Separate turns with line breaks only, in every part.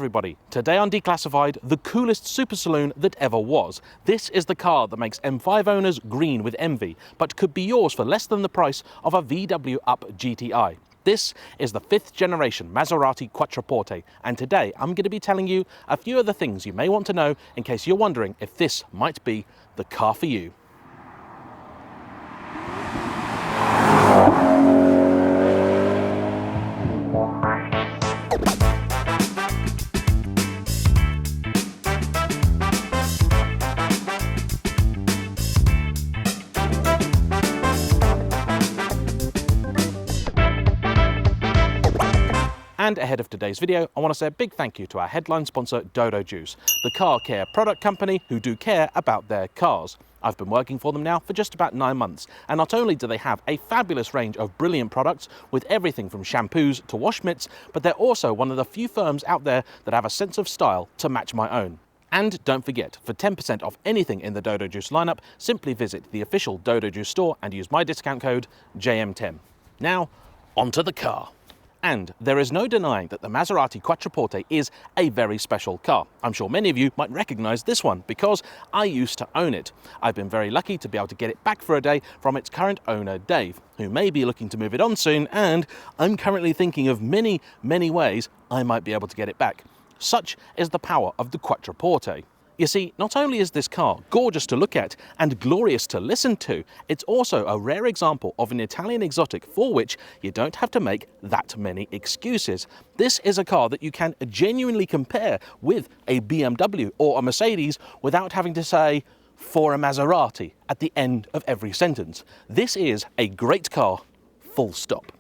everybody, today on Declassified, the coolest super saloon that ever was. This is the car that makes M5 owners green with envy, but could be yours for less than the price of a VW Up GTI. This is the 5th generation Maserati Quattroporte, and today I'm going to be telling you a few of the things you may want to know in case you're wondering if this might be the car for you. And ahead of today's video, I want to say a big thank you to our headline sponsor, Dodo, the car care product company who do care about their cars. I've been working for them now for just about 9 months, and not only do they have a fabulous range of brilliant products with everything from shampoos to wash mitts, but they're also one of the few firms out there that have a sense of style to match my own. And don't forget, for 10% off anything in the Dodo lineup, simply visit the official Dodo store and use my discount code JAYEMM10. Now, onto the car. And there is no denying that the Maserati Quattroporte is a very special car. I'm sure many of you might recognize this one because I used to own it. I've been very lucky to be able to get it back for a day from its current owner, Dave, who may be looking to move it on soon, and I'm currently thinking of many ways I might be able to get it back. Such is the power of the Quattroporte. You see, not only is this car gorgeous to look at and glorious to listen to, it's also a rare example of an Italian exotic for which you don't have to make that many excuses. This is a car that you can genuinely compare with a BMW or a Mercedes without having to say, for a Maserati at the end of every sentence. This is a great car, full stop.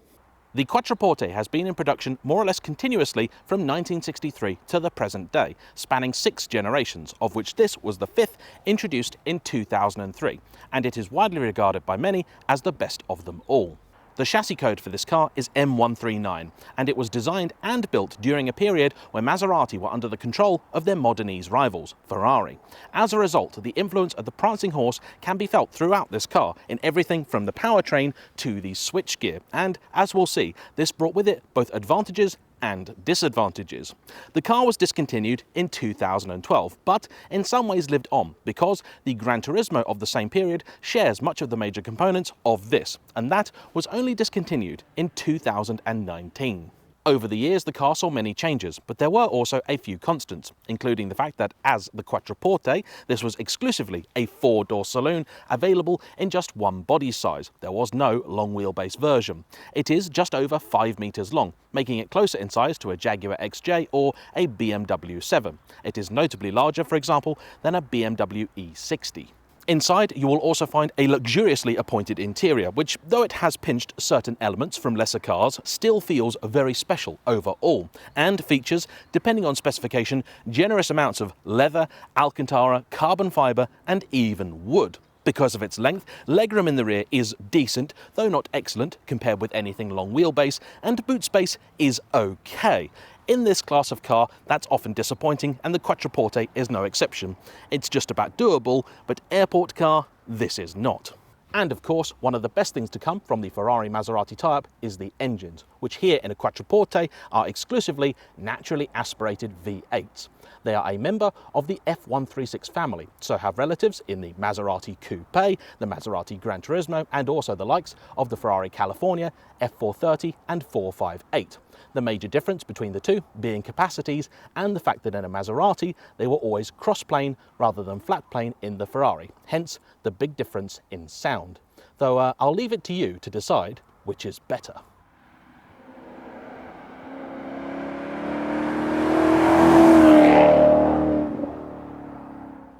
The Quattroporte has been in production more or less continuously from 1963 to the present day, spanning 6 generations, of which this was the 5th, introduced in 2003, and it is widely regarded by many as the best of them all. The chassis code for this car is M139, and it was designed and built during a period where Maserati were under the control of their modernese rivals, Ferrari. As a result, the influence of the prancing horse can be felt throughout this car in everything from the powertrain to the switchgear, and as we'll see, this brought with it both advantages and disadvantages. The car was discontinued in 2012, but in some ways lived on because the Gran Turismo of the same period shares much of the major components of this, and that was only discontinued in 2019. Over the years, the car saw many changes, but there were also a few constants, including the fact that as the Quattroporte, this was exclusively a 4-door saloon available in just one body size. There was no long wheelbase version. It is just over 5 meters long, making it closer in size to a Jaguar XJ or a BMW 7. It is notably larger, for example, than a BMW E60. Inside, you will also find a luxuriously appointed interior, which, though it has pinched certain elements from lesser cars, still feels very special overall, and features, depending on specification, generous amounts of leather, Alcantara, carbon fibre, and even wood. Because of its length, legroom in the rear is decent, though not excellent, compared with anything long wheelbase, and boot space is okay. In this class of car, that's often disappointing, and the Quattroporte is no exception. It's just about doable, but airport car, this is not. And of course, one of the best things to come from the Ferrari Maserati tie-up is the engines, which here in a Quattroporte are exclusively naturally aspirated V8s. They are a member of the F136 family, so have relatives in the Maserati Coupe, the Maserati Gran Turismo, and also the likes of the Ferrari California, F430 and 458. The major difference between the two being capacities and the fact that in a Maserati they were always cross-plane rather than flat-plane in the Ferrari, hence the big difference in sound. Though I'll leave it to you to decide which is better.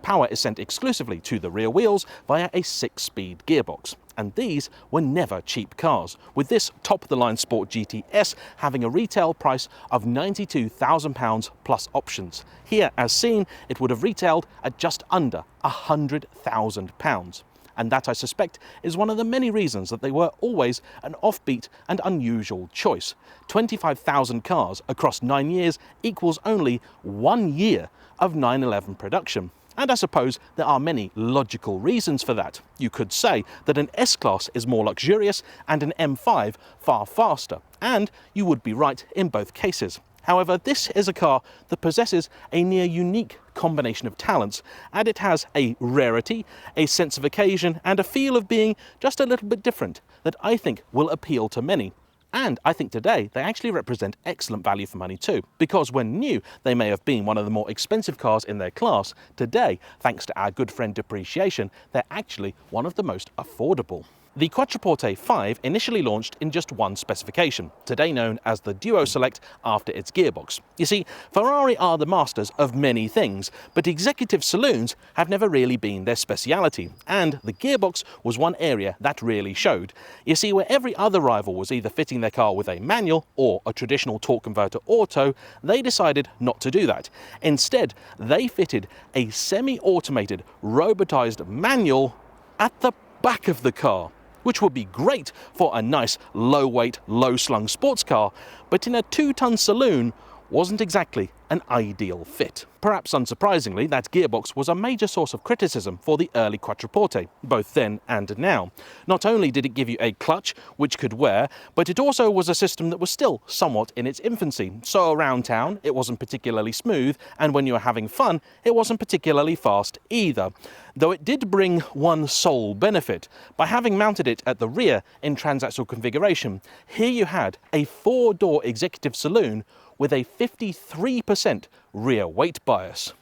Power is sent exclusively to the rear wheels via a 6-speed gearbox, and these were never cheap cars, with this top-of-the-line Sport GTS having a retail price of £92,000 plus options. Here, as seen, it would have retailed at just under £100,000. And that, I suspect, is one of the many reasons that they were always an offbeat and unusual choice. 25,000 cars across 9 years equals only 1 year of 911 production. And I suppose there are many logical reasons for that. You could say that an S-Class is more luxurious and an M5 far faster, and you would be right in both cases. However, this is a car that possesses a near unique combination of talents, and it has a rarity, a sense of occasion, and a feel of being just a little bit different that I think will appeal to many. And I think today they actually represent excellent value for money too, because when new they may have been one of the more expensive cars in their class, today, thanks to our good friend depreciation, they're actually one of the most affordable. The Quattroporte 5 initially launched in just one specification, today known as the Duo Select after its gearbox. You see, Ferrari are the masters of many things, but executive saloons have never really been their speciality, and the gearbox was one area that really showed. You see, where every other rival was either fitting their car with a manual or a traditional torque converter auto, they decided not to do that. Instead, they fitted a semi-automated, robotized manual at the back of the car, which would be great for a nice low-weight, low-slung sports car, but in a 2-ton saloon wasn't exactly an ideal fit. Perhaps unsurprisingly, that gearbox was a major source of criticism for the early Quattroporte, both then and now. Not only did it give you a clutch which could wear, but it also was a system that was still somewhat in its infancy. So around town, it wasn't particularly smooth, and when you were having fun, it wasn't particularly fast either. Though it did bring one sole benefit. By having mounted it at the rear in transaxle configuration, here you had a 4-door executive saloon with a 53% rear weight bias.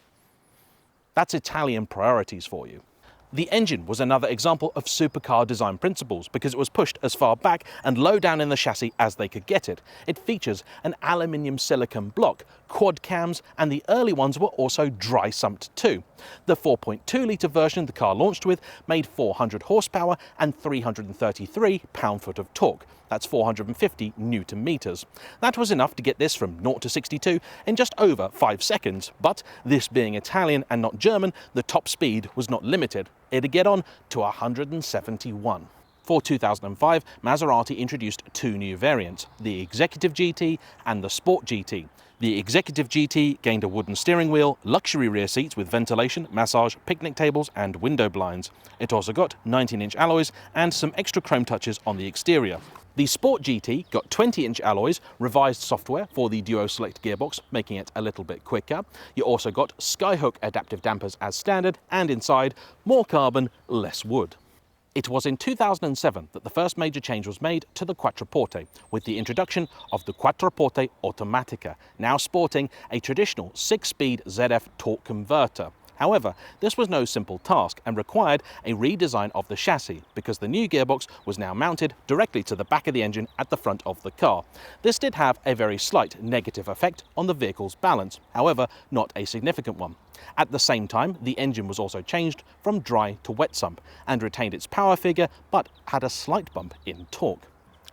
That's Italian priorities for you. The engine was another example of supercar design principles because it was pushed as far back and low down in the chassis as they could get it. It features an aluminium silicon block, quad cams, and the early ones were also dry sumped too. The 4.2-litre version the car launched with made 400 horsepower and 333 pound-foot of torque. That's 450 newton meters. That was enough to get this from 0 to 62 in just over 5 seconds, but this being Italian and not German, the top speed was not limited. It'd get on to 171. For 2005, Maserati introduced 2 new variants, the Executive GT and the Sport GT. The Executive GT gained a wooden steering wheel, luxury rear seats with ventilation, massage, picnic tables and window blinds. It also got 19-inch alloys and some extra chrome touches on the exterior. The Sport GT got 20-inch alloys, revised software for the Duo Select gearbox, making it a little bit quicker. You also got Skyhook adaptive dampers as standard, and inside, more carbon, less wood. It was in 2007 that the first major change was made to the Quattroporte, with the introduction of the Quattroporte Automatica, now sporting a traditional 6-speed ZF torque converter. However, this was no simple task and required a redesign of the chassis because the new gearbox was now mounted directly to the back of the engine at the front of the car. This did have a very slight negative effect on the vehicle's balance, however, not a significant one. At the same time, the engine was also changed from dry to wet sump and retained its power figure but had a slight bump in torque.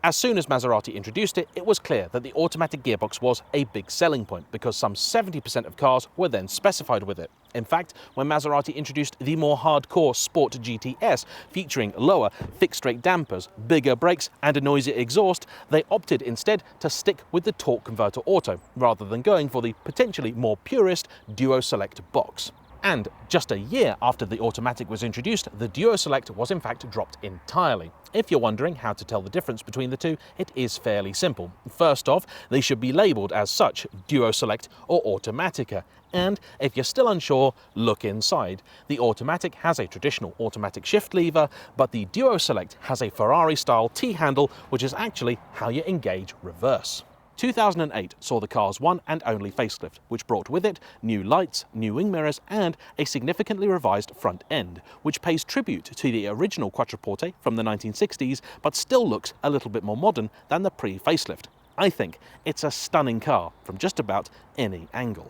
As soon as Maserati introduced it, it was clear that the automatic gearbox was a big selling point because some 70% of cars were then specified with it. In fact, when Maserati introduced the more hardcore Sport GTS, featuring lower fixed-rate dampers, bigger brakes and a noisier exhaust, they opted instead to stick with the torque converter auto, rather than going for the potentially more purist Duo Select box. And just a year after the automatic was introduced, the Duo Select was in fact dropped entirely. If you're wondering how to tell the difference between the two, it is fairly simple. First off, they should be labelled as such, Duo Select or Automatica. And if you're still unsure, look inside. The Automatic has a traditional automatic shift lever, but the Duo Select has a Ferrari-style T-handle, which is actually how you engage reverse. 2008 saw the car's one and only facelift, which brought with it new lights, new wing mirrors and a significantly revised front end, which pays tribute to the original Quattroporte from the 1960s but still looks a little bit more modern than the pre-facelift. I think it's a stunning car from just about any angle.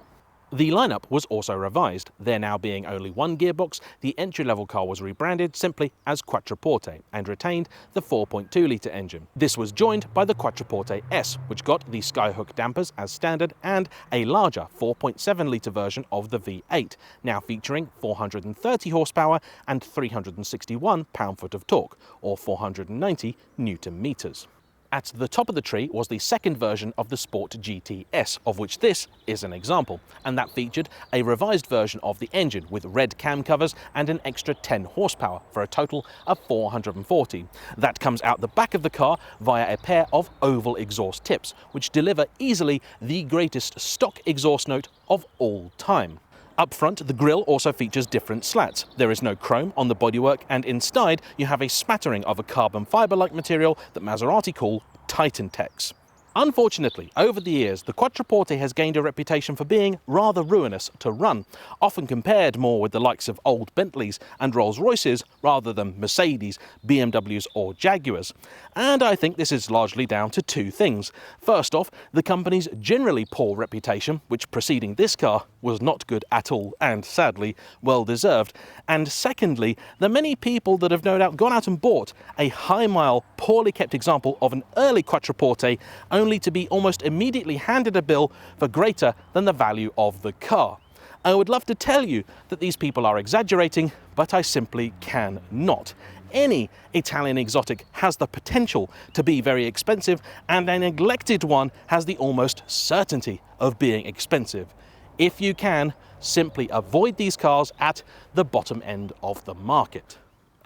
The lineup was also revised, there now being only one gearbox. The entry-level car was rebranded simply as Quattroporte and retained the 4.2-litre engine. This was joined by the Quattroporte S, which got the Skyhook dampers as standard and a larger 4.7-litre version of the V8, now featuring 430 horsepower and 361 pound-foot of torque, or 490 newton meters. At the top of the tree was the second version of the Sport GTS, of which this is an example, and that featured a revised version of the engine with red cam covers and an extra 10 horsepower for a total of 440. That comes out the back of the car via a pair of oval exhaust tips, which deliver easily the greatest stock exhaust note of all time. Up front, the grille also features different slats. There is no chrome on the bodywork, and inside you have a smattering of a carbon fibre-like material that Maserati call Titantex. Unfortunately, over the years, the Quattroporte has gained a reputation for being rather ruinous to run, often compared more with the likes of old Bentleys and Rolls-Royces rather than Mercedes, BMWs or Jaguars. And I think this is largely down to two things. First off, the company's generally poor reputation, which preceding this car was not good at all and sadly well deserved. And secondly, the many people that have no doubt gone out and bought a high-mile, poorly kept example of an early Quattroporte only to be almost immediately handed a bill for greater than the value of the car. I would love to tell you that these people are exaggerating, but I simply cannot. Any Italian exotic has the potential to be very expensive, and a neglected one has the almost certainty of being expensive. If you can, simply avoid these cars at the bottom end of the market.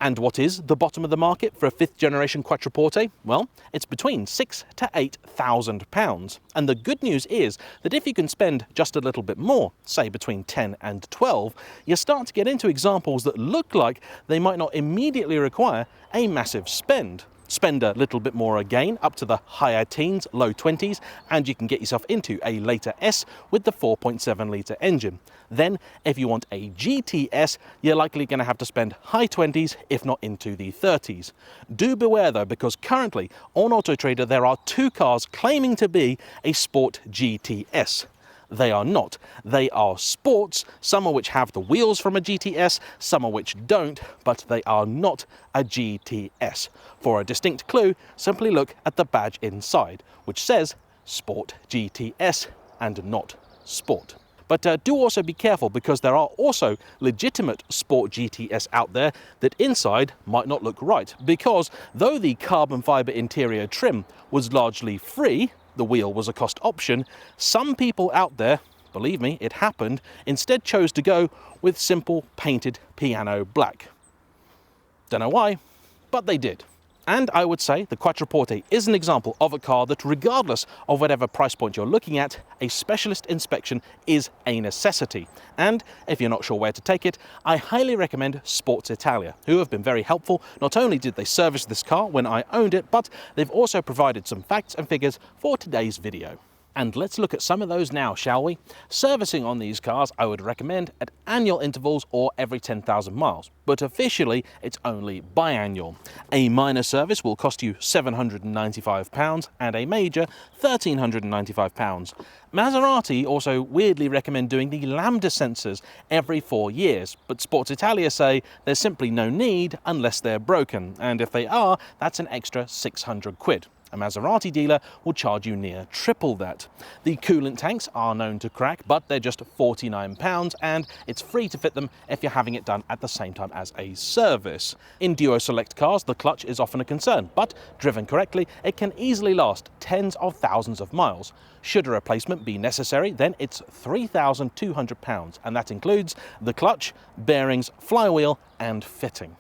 And what is the bottom of the market for a 5th generation Quattroporte? Well, it's between £6,000 to £8,000. And the good news is that if you can spend just a little bit more, say between 10 and 12, you start to get into examples that look like they might not immediately require a massive spend. Spend a little bit more again, up to the higher teens, low 20s, and you can get yourself into a later S with the 4.7 litre engine. Then, if you want a GTS, you're likely going to have to spend high 20s, if not into the 30s. Do beware though, because currently on AutoTrader there are two cars claiming to be a Sport GTS. They are not. They are sports, some of which have the wheels from a GTS, some of which don't, but they are not a GTS. For a distinct clue, simply look at the badge inside, which says Sport GTS and not Sport. But do also be careful, because there are also legitimate Sport GTS out there that inside might not look right, because though the carbon fibre interior trim was largely free, the wheel was a cost option, some people out there, believe me, it happened, instead chose to go with simple painted piano black. Don't know why, but they did. And I would say the Quattroporte is an example of a car that, regardless of whatever price point you're looking at, a specialist inspection is a necessity. And if you're not sure where to take it, I highly recommend Sports Italia, who have been very helpful. Not only did they service this car when I owned it, but they've also provided some facts and figures for today's video. And let's look at some of those now, shall we? Servicing on these cars I would recommend at annual intervals or every 10,000 miles, but officially it's only biannual. A minor service will cost you £795 and a major £1,395. Maserati also weirdly recommend doing the lambda sensors every 4 years, but Sports Italia say there's simply no need unless they're broken, and if they are, that's an extra £600. A Maserati dealer will charge you near triple that. The coolant tanks are known to crack, but they're just £49 and it's free to fit them if you're having it done at the same time as a service. In Duo Select cars, the clutch is often a concern, but driven correctly, it can easily last tens of thousands of miles. Should a replacement be necessary, then it's £3,200, and that includes the clutch, bearings, flywheel and fitting.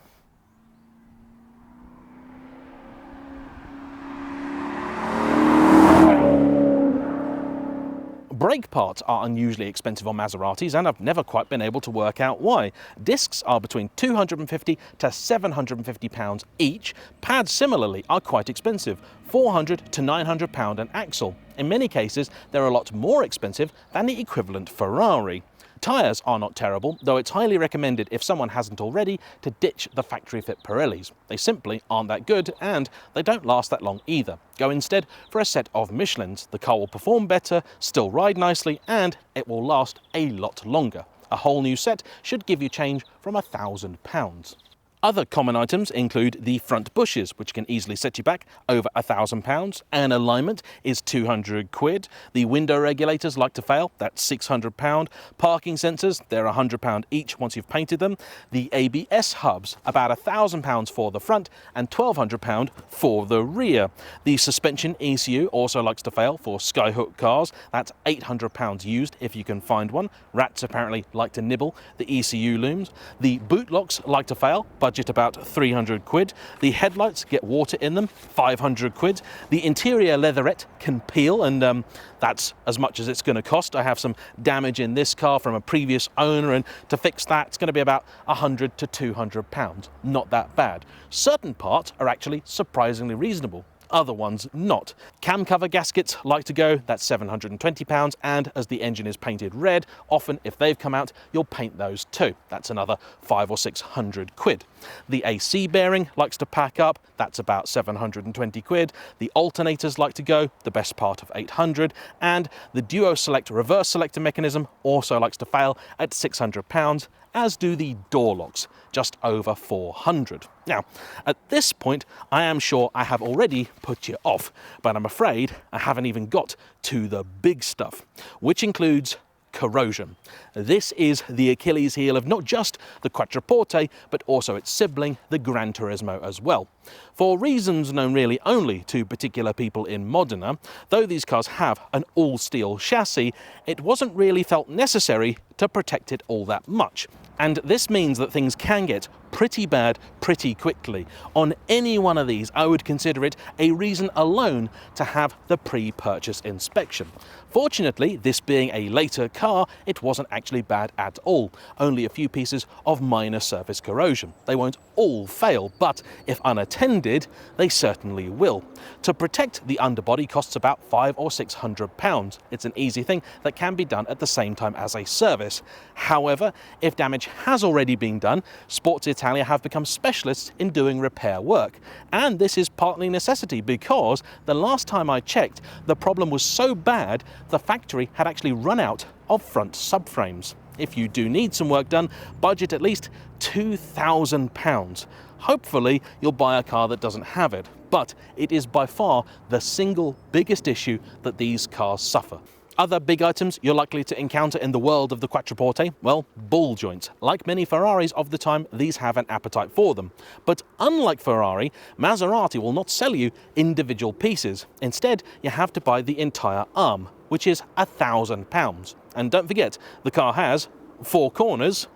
Brake parts are unusually expensive on Maseratis, and I've never quite been able to work out why. Discs are between £250 to £750 each. Pads similarly are quite expensive, £400 to £900 an axle. In many cases, they're a lot more expensive than the equivalent Ferrari. Tyres are not terrible, though it's highly recommended if someone hasn't already to ditch the factory fit Pirellis. They simply aren't that good, and they don't last that long either. Go instead for a set of Michelins. The car will perform better, still ride nicely, and it will last a lot longer. A whole new set should give you change from £1,000. Other common items include the front bushes, which can easily set you back over £1,000. An alignment is 200 quid. The window regulators like to fail, that's £600. Parking sensors, they're £100 each once you've painted them. The ABS hubs, about £1,000 for the front and £1,200 for the rear. The suspension ECU also likes to fail for skyhook cars. That's £800 used if you can find one. Rats apparently like to nibble the ECU looms. The boot locks like to fail, budget about 300 quid. The headlights get water in them, 500 quid. The interior leatherette can peel, and that's as much as it's going to cost. I have some damage in this car from a previous owner, and to fix that it's going to be about 100 to 200 pounds. Not that bad. Certain parts are actually surprisingly reasonable, other ones not. Cam cover gaskets like to go, that's £720, and as the engine is painted red, often if they've come out, you'll paint those too. That's another 500 or 600 quid. The AC bearing likes to pack up, that's about 720 quid. The alternators like to go, the best part of 800, and the Duo Select reverse selector mechanism also likes to fail at £600, as do the door locks, just over 400. Now, at this point, I am sure I have already put you off, but I'm afraid I haven't even got to the big stuff, which includes corrosion. This is the Achilles heel of not just the Quattroporte, but also its sibling, the Gran Turismo as well. For reasons known really only to particular people in Modena, though these cars have an all-steel chassis, it wasn't really felt necessary to protect it all that much. And this means that things can get pretty bad pretty quickly. On any one of these, I would consider it a reason alone to have the pre-purchase inspection. Fortunately, this being a later car, it wasn't actually bad at all. Only a few pieces of minor surface corrosion. They won't all fail, but if unattended, they certainly will. To protect the underbody costs about £500 or £600. It's an easy thing that can be done at the same time as a service. However, if damage has already been done, Sports Italia have become specialists in doing repair work. And this is partly necessity because the last time I checked, the problem was so bad, the factory had actually run out of front subframes. If you do need some work done, budget at least £2,000. Hopefully you'll buy a car that doesn't have it, but it is by far the single biggest issue that these cars suffer. Other big items you're likely to encounter in the world of the Quattroporte, well, ball joints. Like many Ferraris of the time, these have an appetite for them. But unlike Ferrari, Maserati will not sell you individual pieces. Instead, you have to buy the entire arm, which is £1,000. And don't forget, the car has 4 corners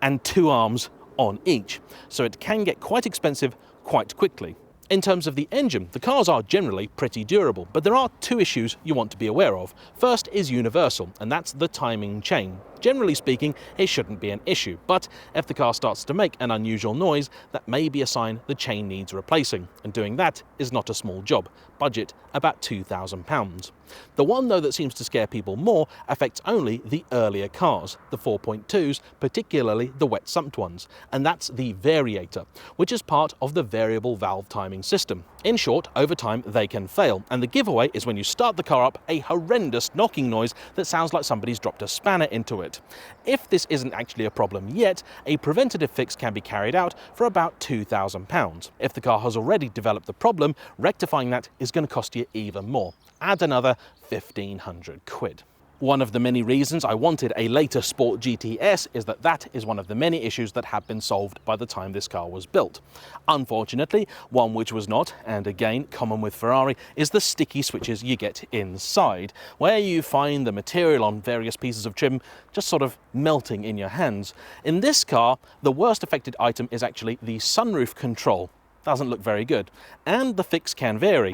and 2 arms on each, so it can get quite expensive quite quickly. In terms of the engine, the cars are generally pretty durable, but there are 2 issues you want to be aware of. First is universal, and that's the timing chain. Generally speaking, it shouldn't be an issue, but if the car starts to make an unusual noise, that may be a sign the chain needs replacing, and doing that is not a small job. Budget about £2,000. The one, though, that seems to scare people more affects only the earlier cars, the 4.2s, particularly the wet sumped ones, and that's the variator, which is part of the variable valve timing system. In short, over time they can fail, and the giveaway is when you start the car up, a horrendous knocking noise that sounds like somebody's dropped a spanner into it. If this isn't actually a problem yet, a preventative fix can be carried out for about £2,000. If the car has already developed the problem, rectifying that is going to cost you even more. Add another 1,500 quid. One of the many reasons I wanted a later Sport GTS is that is one of the many issues that had been solved by the time this car was built. Unfortunately, one which was not, and again common with Ferrari, is the sticky switches you get inside, where you find the material on various pieces of trim just sort of melting in your hands. In this car, the worst affected item is actually the sunroof control. Doesn't look very good, and the fix can vary.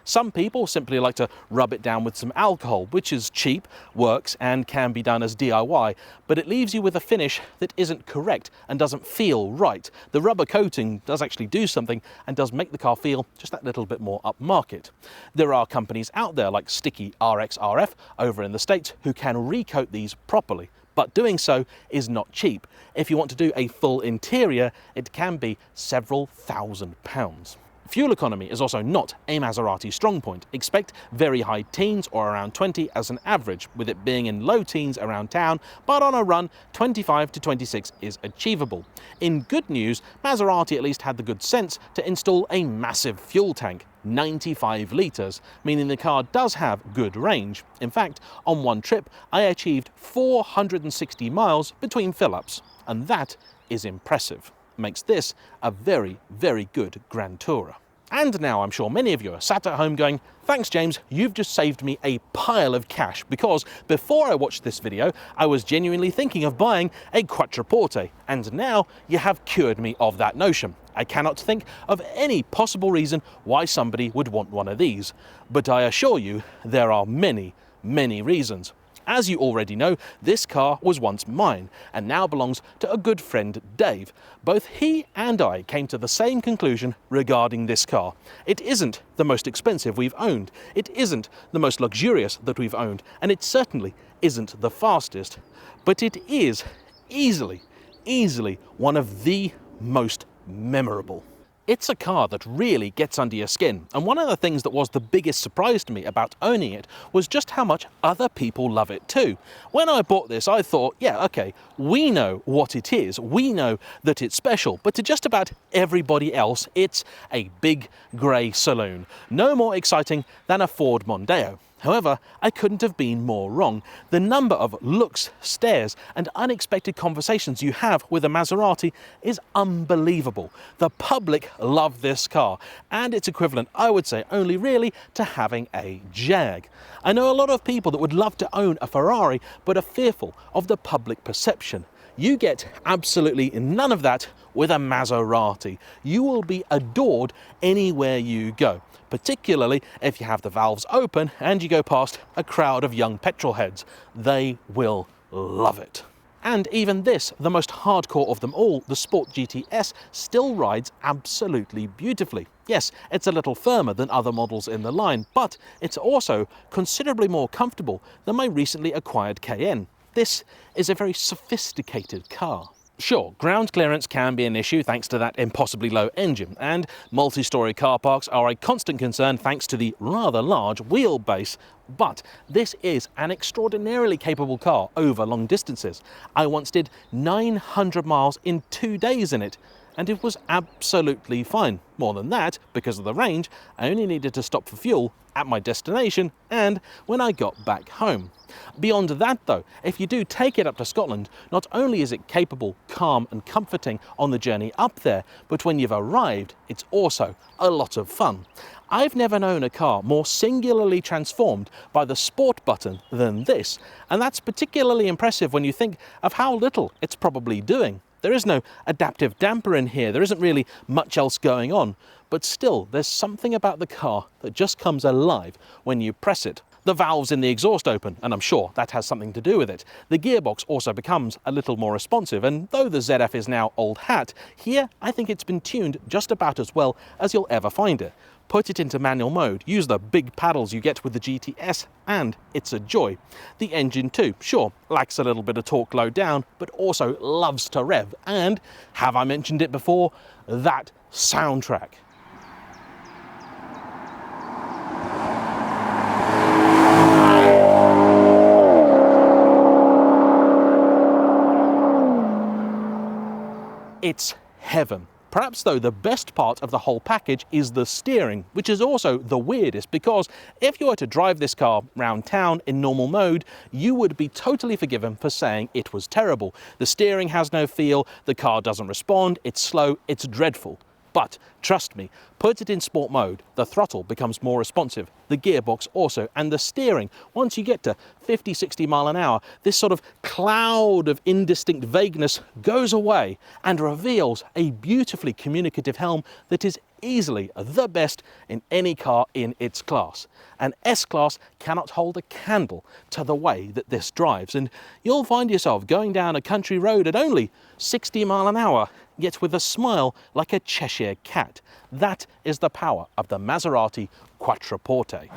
Some people simply like to rub it down with some alcohol, which is cheap, works, and can be done as DIY, but it leaves you with a finish that isn't correct and doesn't feel right. The rubber coating does actually do something and does make the car feel just that little bit more upmarket. There are companies out there like Sticky RXRF over in the States who can recoat these properly, but doing so is not cheap. If you want to do a full interior, it can be several £1,000s. Fuel economy is also not a Maserati strong point. Expect very high teens or around 20 as an average, with it being in low teens around town, but on a run 25 to 26 is achievable. In good news, Maserati at least had the good sense to install a massive fuel tank, 95 litres, meaning the car does have good range. In fact, on one trip I achieved 460 miles between fill-ups, and that is impressive. Makes this a very, very good Grand Tourer. And now I'm sure many of you are sat at home going, thanks James, you've just saved me a pile of cash, because before I watched this video I was genuinely thinking of buying a Quattroporte, and now you have cured me of that notion. I cannot think of any possible reason why somebody would want one of these, but I assure you there are many, many reasons. As you already know, this car was once mine and now belongs to a good friend, Dave. Both he and I came to the same conclusion regarding this car. It isn't the most expensive we've owned, it isn't the most luxurious that we've owned, and it certainly isn't the fastest, but it is easily one of the most memorable. It's a car that really gets under your skin, and one of the things that was the biggest surprise to me about owning it was just how much other people love it too. When I bought this, I thought, yeah, okay, we know what it is, we know that it's special, but to just about everybody else, it's a big grey saloon. No more exciting than a Ford Mondeo. However, I couldn't have been more wrong. The number of looks, stares, and unexpected conversations you have with a Maserati is unbelievable. The public love this car, and it's equivalent, I would say, only really to having a Jag. I know a lot of people that would love to own a Ferrari, but are fearful of the public perception. You get absolutely none of that with a Maserati. You will be adored anywhere you go, particularly if you have the valves open and you go past a crowd of young petrol heads. They will love it. And even this, the most hardcore of them all, the Sport GTS, still rides absolutely beautifully. Yes, it's a little firmer than other models in the line, but it's also considerably more comfortable than my recently acquired Cayenne. This is a very sophisticated car. Sure, ground clearance can be an issue thanks to that impossibly low engine, and multi-storey car parks are a constant concern thanks to the rather large wheelbase, but this is an extraordinarily capable car over long distances. I once did 900 miles in 2 days in it, and it was absolutely fine. More than that, because of the range, I only needed to stop for fuel at my destination and when I got back home. Beyond that though, if you do take it up to Scotland, not only is it capable, calm and comforting on the journey up there, but when you've arrived, it's also a lot of fun. I've never known a car more singularly transformed by the sport button than this, and that's particularly impressive when you think of how little it's probably doing. There is no adaptive damper in here, there isn't really much else going on, but still there's something about the car that just comes alive when you press it. The valves in the exhaust open, and I'm sure that has something to do with it. The gearbox also becomes a little more responsive, and though the ZF is now old hat, here I think it's been tuned just about as well as you'll ever find it. Put it into manual mode, use the big paddles you get with the GTS, and it's a joy. The engine too, sure, lacks a little bit of torque low down, but also loves to rev, and, have I mentioned it before, that soundtrack. It's heaven. Perhaps though the best part of the whole package is the steering, which is also the weirdest, because if you were to drive this car round town in normal mode, you would be totally forgiven for saying it was terrible. The steering has no feel, the car doesn't respond, it's slow, it's dreadful. But trust me, put it in sport mode, the throttle becomes more responsive, the gearbox also, and the steering, once you get to 50-60 mile an hour, this sort of cloud of indistinct vagueness goes away and reveals a beautifully communicative helm that is easily the best in any car in its class. An S-Class cannot hold a candle to the way that this drives, and you'll find yourself going down a country road at only 60 mile an hour, yet with a smile like a Cheshire cat. That is the power of the Maserati Quattroporte.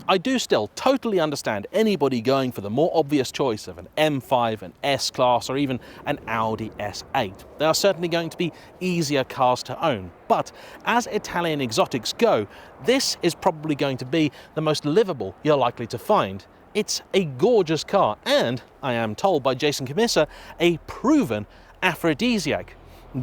I do still totally understand anybody going for the more obvious choice of an M5, an S-Class, or even an Audi S8. They are certainly going to be easier cars to own. But as Italian exotics go, this is probably going to be the most livable you're likely to find. It's a gorgeous car and, I am told by Jason Camissa, a proven aphrodisiac.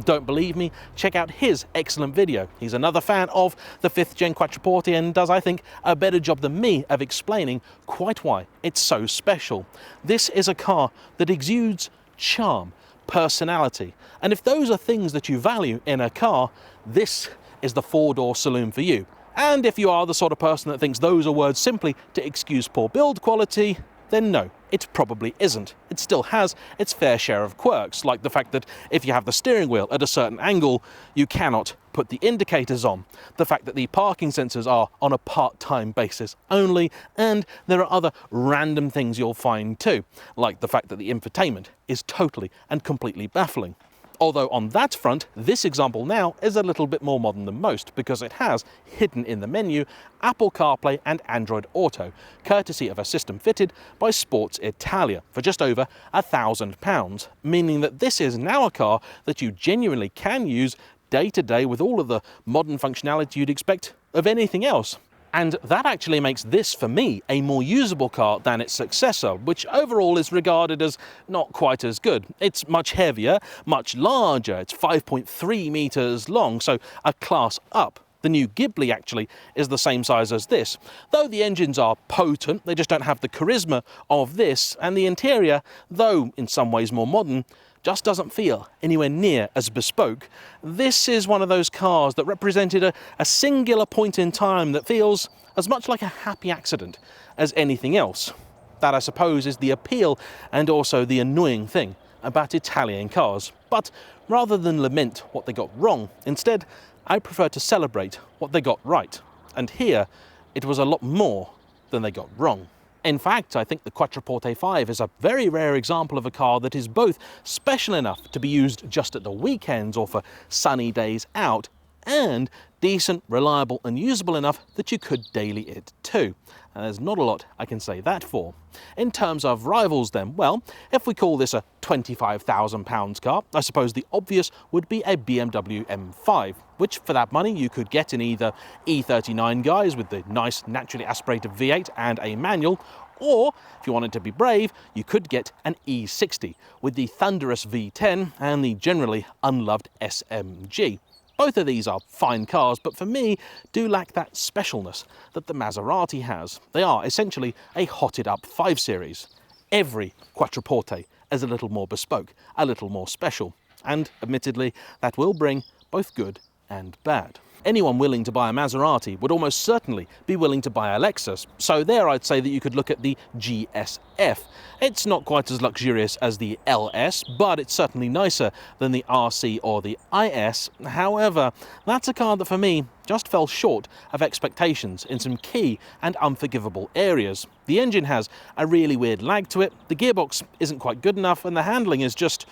Don't believe me? Check out his excellent video. He's another fan of the 5th gen Quattroporte and does, I think, a better job than me of explaining quite why it's so special. This is a car that exudes charm, personality, and if those are things that you value in a car, this is the 4-door saloon for you. And if you are the sort of person that thinks those are words simply to excuse poor build quality, then no, it probably isn't. It still has its fair share of quirks, like the fact that if you have the steering wheel at a certain angle, you cannot put the indicators on, the fact that the parking sensors are on a part-time basis only, and there are other random things you'll find too, like the fact that the infotainment is totally and completely baffling. Although on that front, this example now is a little bit more modern than most because it has, hidden in the menu, Apple CarPlay and Android Auto, courtesy of a system fitted by Sports Italia for just over £1,000, meaning that this is now a car that you genuinely can use day to day with all of the modern functionality you'd expect of anything else. And that actually makes this, for me, a more usable car than its successor, which overall is regarded as not quite as good. It's much heavier, much larger, it's 5.3 meters long, so a class up. The new Ghibli actually is the same size as this. Though the engines are potent, they just don't have the charisma of this, and the interior, though in some ways more modern, just doesn't feel anywhere near as bespoke. This is one of those cars that represented a singular point in time that feels as much like a happy accident as anything else. That, I suppose, is the appeal and also the annoying thing about Italian cars. But rather than lament what they got wrong, instead, I prefer to celebrate what they got right. And here, it was a lot more than they got wrong. In fact, I think the Quattroporte 5 is a very rare example of a car that is both special enough to be used just at the weekends or for sunny days out, and decent, reliable and usable enough that you could daily it too. And there's not a lot I can say that for. In terms of rivals then, well, if we call this a £25,000 car, I suppose the obvious would be a BMW M5, which for that money you could get in either E39 guise with the nice naturally aspirated V8 and a manual, or if you wanted to be brave, you could get an E60 with the thunderous V10 and the generally unloved SMG. Both of these are fine cars, but for me, do lack that specialness that the Maserati has. They are essentially a hotted up 5 Series. Every Quattroporte is a little more bespoke, a little more special, and admittedly, that will bring both good and bad. Anyone willing to buy a Maserati would almost certainly be willing to buy a Lexus, so there I'd say that you could look at the GSF. It's not quite as luxurious as the LS, but it's certainly nicer than the RC or the IS. However, that's a car that for me just fell short of expectations in some key and unforgivable areas. The engine has a really weird lag to it, the gearbox isn't quite good enough, and the handling is just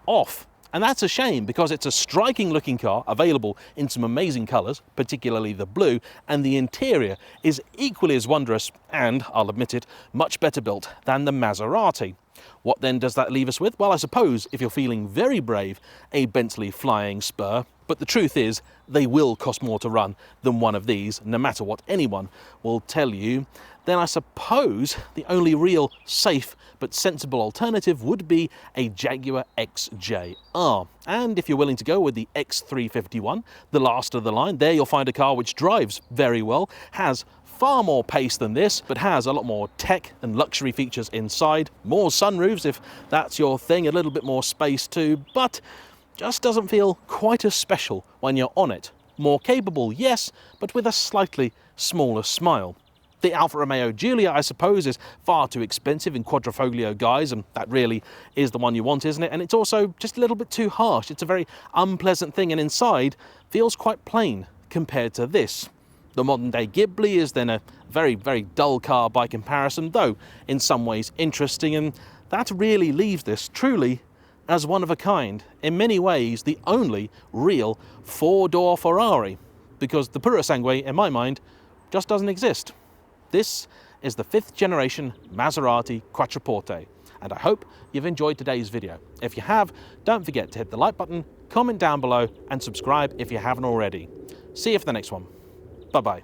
off. And that's a shame because it's a striking looking car available in some amazing colours, particularly the blue, and the interior is equally as wondrous and, I'll admit it, much better built than the Maserati. What then does that leave us with? Well, I suppose if you're feeling very brave, a Bentley Flying Spur, but the truth is they will cost more to run than one of these, no matter what anyone will tell you. Then I suppose the only real safe but sensible alternative would be a Jaguar XJR. And if you're willing to go with the X351, the last of the line, there you'll find a car which drives very well, has far more pace than this, but has a lot more tech and luxury features inside, more sunroofs if that's your thing, a little bit more space too, but just doesn't feel quite as special when you're on it. More capable, yes, but with a slightly smaller smile. The Alfa Romeo Giulia, I suppose, is far too expensive in quadrifoglio guise, and that really is the one you want, isn't it? And it's also just a little bit too harsh. It's a very unpleasant thing, and inside feels quite plain compared to this. The modern day Ghibli is then a very, very dull car by comparison, though in some ways interesting, and that really leaves this truly as one of a kind. In many ways, the only real 4-door Ferrari, because the Puro Sangue, in my mind, just doesn't exist. This is the 5th generation Maserati Quattroporte, and I hope you've enjoyed today's video. If you have, don't forget to hit the like button, comment down below, and subscribe if you haven't already. See you for the next one. Bye-bye.